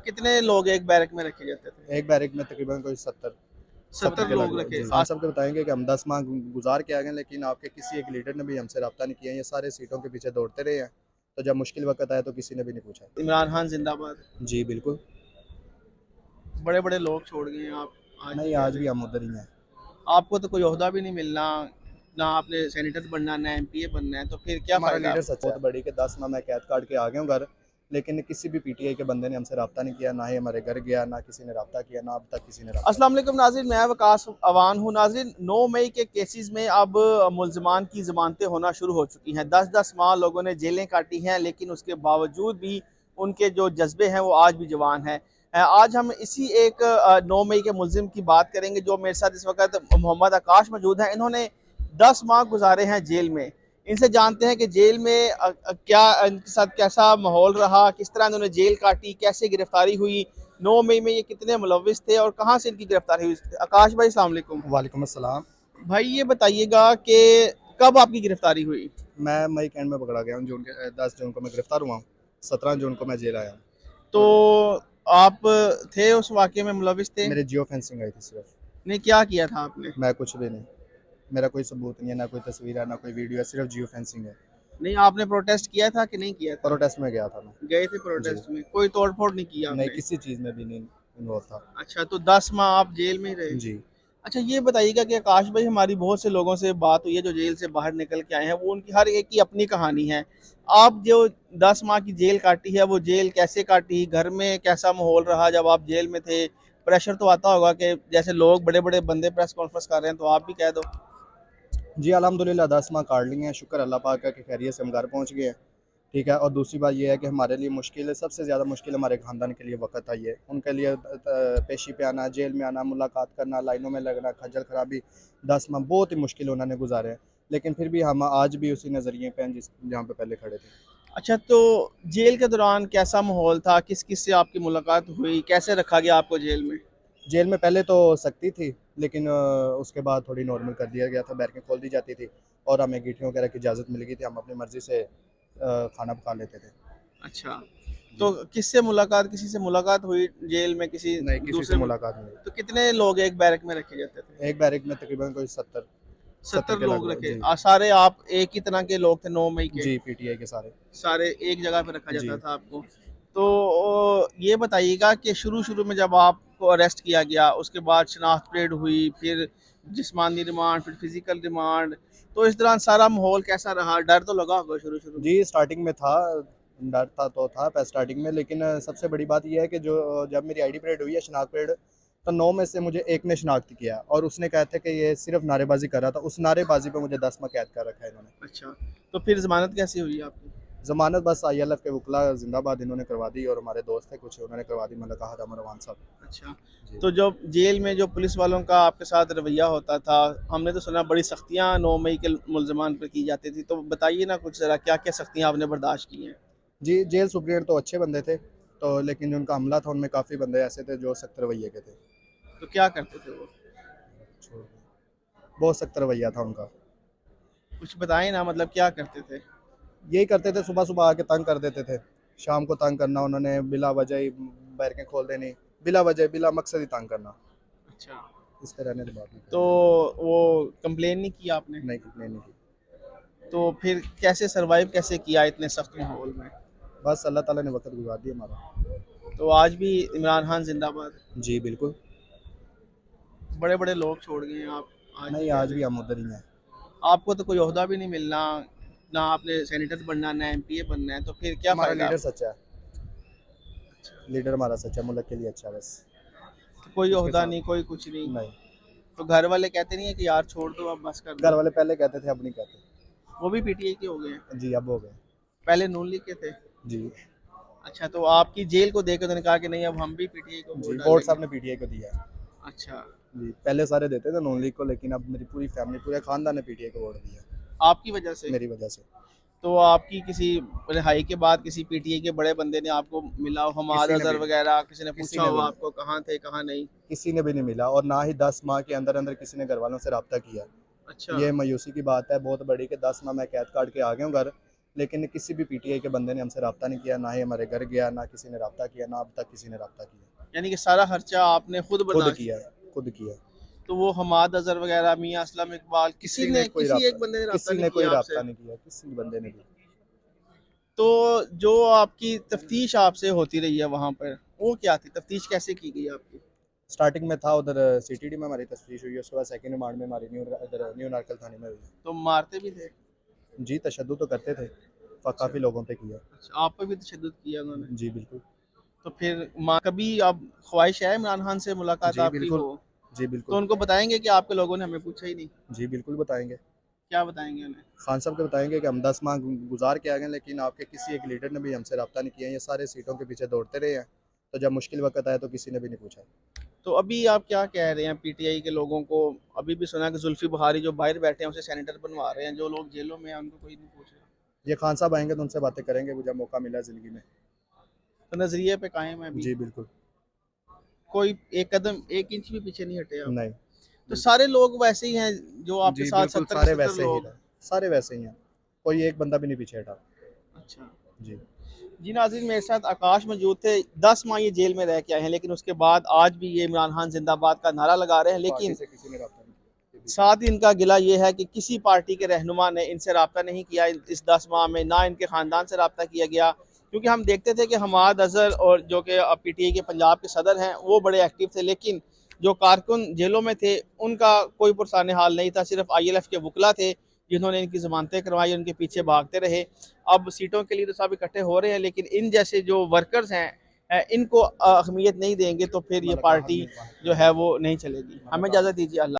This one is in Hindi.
कितने लोग एक बैरक में रखे जाते थे? एक बैरक में तकरीबन कोई 70 70 के लोग लगभग रखे। जी। हम सबको बताएंगे कि हम 10 माह गुजार के आ गए, लेकिन आपके किसी एक लीडर ने भी हमसे रब्ता नहीं किया। ये सारे सीटों के पीछे दौड़ते रहे हैं, तो जब मुश्किल वक्त आया तो किसी ने भी नहीं पूछा। इमरान खान जिंदाबाद। जी बिल्कुल। बड़े बड़े लोग छोड़ गए हैं आप, आज भी नहीं, कह आज रहे भी हैं। हम उधर ही हैं। आपको तो कोई ओहदा भी नहीं मिलना, ना आपने सेनेटर बनना, ना एमपीए बनना है, तो फिर क्या हमारा फ़ायदा लीडर आपको? सच बहुत बड़ी कि 10 माह मैं कैद काट के आ गया हूँ घर, लेकिन किसी भी पीटीआई के बंदे ने हमसे रब्ता नहीं किया, ना ही हमारे घर गया, ना किसी ने रब्ता किया, ना अब तक किसी ने रब्ता अस्सलाम किया। वालेकुम नाज़रीन, मैं वकास अवान हूँ। नाज़रीन, 9 मई के केसेस में अब मुल्ज़मान की ज़मानतें होना शुरू हो चुकी हैं। 10-10 माह लोगों ने जेलें काटी हैं, लेकिन उसके बावजूद भी उनके जो जज्बे हैं वो आज भी जवान हैं। आज हम इसी एक 9 मई के मुल्ज़िम की बात करेंगे। जो मेरे साथ इस वक्त मोहम्मद आकाश मौजूद हैं। इन्होंने 10 माह गुजारे हैं जेल में। इनसे जानते हैं कि जेल में क्या इनके साथ कैसा माहौल रहा, किस तरह इन्होंने जेल काटी, कैसे गिरफ्तारी हुई, 9 मई में ये कितने मुलविस थे और कहाँ से इनकी गिरफ्तारी हुई। आकाश भाई अस्सलाम वालेकुम। वालेकुम अस्सलाम। भाई ये बताइएगा कि कब आपकी गिरफ्तारी हुई? मैं मई के एंड में पकड़ा गया हूँ। 10 जून को मैं गिरफ्तार हुआ हूँ। 17 जून को मैं जेल आया हूँ। तो आप थे उस वाक़े में, मुलविस थे? मेरे जियो फेंसिंग आई थी सिर्फ। नहीं, क्या किया था आपने? मैं कुछ भी नहीं। मेरा कोई सबूत नहीं है, ना कोई तस्वीर है, ना कोई वीडियो है, सिर्फ जियो फेंसिंग है। नहीं, आपने प्रोटेस्ट किया था कि नहीं किया था? प्रोटेस्ट में गया था मैं। गए थे जी। प्रोटेस्ट में, कोई तोड़ फोड़ नहीं किया नहीं, आपने? किसी चीज़ में भी नहीं इन्वॉल्व था। अच्छा, तो 10 माह आप जेल में ही रहे। जी। अच्छा, ये बताइएगा कि आकाश भाई, हमारी बहुत से लोगों से बात हुई है जो जेल से बाहर निकल के आए हैं, वो उनकी हर एक की अपनी कहानी है। आप जो 10 माह की जेल काटी है, वो जेल कैसे काटी? घर में कैसा माहौल रहा जब आप जेल में थे? प्रेशर तो आता होगा कि जैसे लोग बड़े बड़े बंदे प्रेस कॉन्फ्रेंस कर रहे हैं, तो आप भी कह दो। जी अल्हम्दुलिल्लाह 10 माह काट लिए हैं, शुक्र अल्लाह पाक का कि खैरियत से हम घर पहुँच गए हैं। ठीक है, और दूसरी बात ये है कि हमारे लिए मुश्किल है, सबसे ज़्यादा मुश्किल हमारे ख़ानदान के लिए वक़्त आई है। उनके लिए पेशी पे आना, जेल में आना, मुलाकात करना, लाइनों में लगना, खज्जल ख़राबी, 10 माह बहुत ही मुश्किल उन्होंने गुजारे हैं। लेकिन फिर भी हम आज भी उसी नज़रिए पे हैं जहाँ पे पहले खड़े थे। अच्छा, तो जेल के दौरान कैसा माहौल था? किस किस से आपकी मुलाकात हुई? कैसे रखा गया आपको जेल में? जेल में पहले तो सख्ती थी, लेकिन उसके बाद थोड़ी नॉर्मल कर दिया गया था, बैरकें खोल दी जाती थी और हमें अंगीठियों वगैरह की इजाज़त मिल गई थी, हम अपनी मर्ज़ी से खाना पका लेते थे। अच्छा, तो जी। किसी से मुलाकात हुई जेल में, किसी नहीं, किसी से दूसरे मुलाकात नहीं हुई। तो कितने लोग एक बैरक में रखे जाते थे? एक बैरक में तकरीबन कोई 70 70 के लोग लगभग रखे। जी। सारे आप एक ही तरह के लोग थे 9 मई के? जी, पीटीआई के सारे। सारे एक जगह पे रखा जाता जी। था आपको? तो ये बताइएगा कि शुरू-शुरू में जब आपको अरेस्ट किया गया, उसके बाद शनाख्त परेड हुई, फिर जिस्मानी रिमांड, फिर फिज़िकल रिमांड, तो इस दौरान सारा माहौल कैसा रहा? डर तो लगा होगा शुरू-शुरू में? जी, स्टार्टिंग में था, डर था तो था स्टार्टिंग में, लेकिन सबसे बड़ी बात ये है कि जो जब मेरी आईडी परेड हुई है, शनाख्त परेड, तो 9 में से मुझे एक ने शनाख्त किया और उसने कहा था कि ये सिर्फ नारेबाजी कर रहा था। उस नारेबाजी पे मुझे 10 माह कैद कर रखा है इन्होंने। अच्छा, तो फिर ज़मानत कैसी हुई आपकी? ज़मानत बस आईएलएफ के वकला जिंदाबाद इन्होंने करवा दी और हमारे दोस्त थे कुछ, उन्होंने करवा दी, मतलब कहा था मरवान साहब। अच्छा, जी। तो जब जेल में जो पुलिस वालों का आपके साथ रवैया होता था, हमने तो सुना बड़ी सख्तियाँ 9 मई के मुल्ज़मान पर की जाती थी, तो बताइए ना कुछ ज़रा, क्या-क्या सख्तियाँ आपने बर्दाश्त की हैं? जी, जेल सुप्रीडेंट तो अच्छे बंदे थे, तो लेकिन जो उनका अमला था उनमें काफ़ी बंदे ऐसे थे जो सख्त रवैये के थे। तो क्या करते थे वो? बहुत सख्त रवैया था उनका। कुछ बताएँ ना, मतलब क्या करते थे? यही करते थे, सुबह-सुबह आके तंग कर देते थे। शाम को तंग करना उन्होंने, बिला वजह ही बैरकें खोल देनी, बिला वजह, बिला मकसद ही तंग करना। अच्छा, इस पे रहने तो बात नहीं तो करनी। वो कंप्लेन नहीं की आपने? नहीं, कंप्लेन नहीं की। तो फिर कैसे सर्वाइव कैसे किया इतने सख्त माहौल में? बस अल्लाह ताला ने वक़्त गुज़ार दिया हमारा। तो आज भी इमरान खान ज़िंदाबाद। जी, बिल्कुल। बड़े-बड़े लोग छोड़ गए हैं आप, आज भी नहीं, कह आज रहे भी हैं। हम उधर ही हैं। आपको तो कोई ओहदा भी नहीं मिलना, ना आपने सेनेटर बनना, ना एमपीए बनना है, तो फिर क्या हमारा फ़ायदा लीडर आपको? सच्चा है। लीडर हमारा सच्चा, मुल्क के लिए अच्छा है बस। तो कोई उसके ओहदा साथ नहीं, कोई कुछ नहीं? नहीं। तो घर वाले कहते नहीं है कि यार छोड़ दो, अब बस कर घर दो? वाले पहले कहते थे, अब नहीं कहते। वो भी पीटीआई के हो गए हैं? जी, अब हो गए। पहले नून लीग के थे? जी। अच्छा, तो आपकी जेल को देख के उन्होंने कहा कि नहीं, अब हम भी पीटीआई को जी, वोट वोट डालेंगे? साहब ने पीटीआई को दिया है। अच्छा, जी, पहले सारे देते थे नून लीग को, लेकिन अब मेरी पूरी फैमिली, पूरे खानदान ने पीटीआई को वोट दिया। आपकी वजह से? मेरी वजह से। तो आपकी किसी रिहाई के बाद किसी पीटीआई के बड़े बंदे ने आपको मिला हो, हमाद किसी ने अजहर भी नहीं। वगैरह, किसी ने किसी पूछा ने हो भी नहीं। आपको कहाँ थे कहाँ नहीं? किसी ने भी नहीं मिला, और ना ही 10 माह के अंदर अंदर किसी ने घर वालों से रब्ता किया। अच्छा। ये मायूसी की बात है बहुत बड़ी कि 10 माह मैं कैद काट के आ गया हूँ घर, लेकिन किसी भी पीटीआई के बंदे ने हमसे रब्ता नहीं किया, ना ही हमारे घर गया, ना किसी ने रब्ता किया, ना अब तक किसी ने रब्ता किया। यानी कि सारा खर्चा आपने खुद खुद बर्दाश्त किया किया। है, खुद किया है। तो वो हमाद अजहर वगैरह, मियां असलम इकबाल, किसी एक बंदे ने रब्ता किसी नहीं ने कोई किया रब्ता आपसे? नहीं किया, किसी बंदे ने भी। तो जो आपकी तफ्तीश आपसे होती रही है वहाँ पर, वो क्या थी? तफ्तीश कैसे की गई आपकी? स्टार्टिंग में था उधर सीटीडी में हमारी तफ्तीश हुई है, उसके बाद सेकंड रिमांड में हमारी न्यू नारकल थाने में हुई है। तो मारते भी थे? जी, तशद्दुद तो करते थे, अच्छा। काफ़ी लोगों पे किया। अच्छा, आप पे भी तशद्दुद किया उन्होंने? जी बिल्कुल। तो फिर कभी अब ख्वाहिश है इमरान खान से मुलाकात जी आपकी बिल्कुल। हो? जी तो बिल्कुल। उनको बताएंगे कि आपके लोगों ने हमें पूछा ही नहीं? जी बिल्कुल बताएंगे। क्या बताएंगे उन्हें? खान साहब को बताएंगे कि हम 10 माह गुजार के आ गए, लेकिन आपके किसी एक लीडर ने भी हमसे रब्ता नहीं किया, ये सारे सीटों के पीछे दौड़ते रहे हैं, तो जब मुश्किल वक्त आया तो किसी ने भी नहीं पूछा। तो अभी आप क्या कह रहे हैं पीटीआई के लोगों को? अभी भी सुना कि जुल्फी बुखारी जो बाहर बैठे हैं उसे सेनेटर बनवा रहे हैं, जो लोग जेलों में हैं उनको कोई नहीं पूछ रहा। ये खान साहब आएंगे तो उनसे बातें करेंगे जब मौका मिला ज़िंदगी में। तो नजरिए पे कायम है अभी? जी बिल्कुल। कोई एक कदम एक इंच भी पीछे नहीं हटे आप? नहीं। तो बिल्कुल। सारे लोग वैसे ही हैं जो आपके जी साथ, बिल्कुल, 70 के सारे 70 वैसे ही लोग? रहे, सारे वैसे ही हैं, कोई एक बंदा भी नहीं पीछे हटा। अच्छा। जी। जी नाज़रीन, मेरे साथ आकाश मौजूद थे। 10 माह ये जेल में रह के आए हैं, लेकिन उसके बाद आज भी ये इमरान खान जिंदाबाद का नारा लगा रहे हैं। पार्टी लेकिन से किसी ने रब्ता नहीं किया। साथ ही इनका गिला ये है कि किसी पार्टी के रहनुमा ने इनसे रब्ता नहीं किया इस 10 माह में, ना इनके ख़ानदान से रब्ता किया गया। क्योंकि हम देखते थे कि हमाद अजहर और जो कि पीटीआई के पंजाब के सदर हैं वो बड़े एक्टिव थे, लेकिन जो कारकुन जेलों में थे उनका कोई पुरसाने हाल नहीं था। सिर्फ ILF के वकला थे जिन्होंने इनकी ज़मानतें करवाई, उनके पीछे भागते रहे। अब सीटों के लिए तो सब इकट्ठे हो रहे हैं, लेकिन इन जैसे जो वर्कर्स हैं इनको अहमियत नहीं देंगे तो फिर ये पार्टी जो है वो नहीं चलेगी। हमें इजाज़त दीजिए। अल्लाह।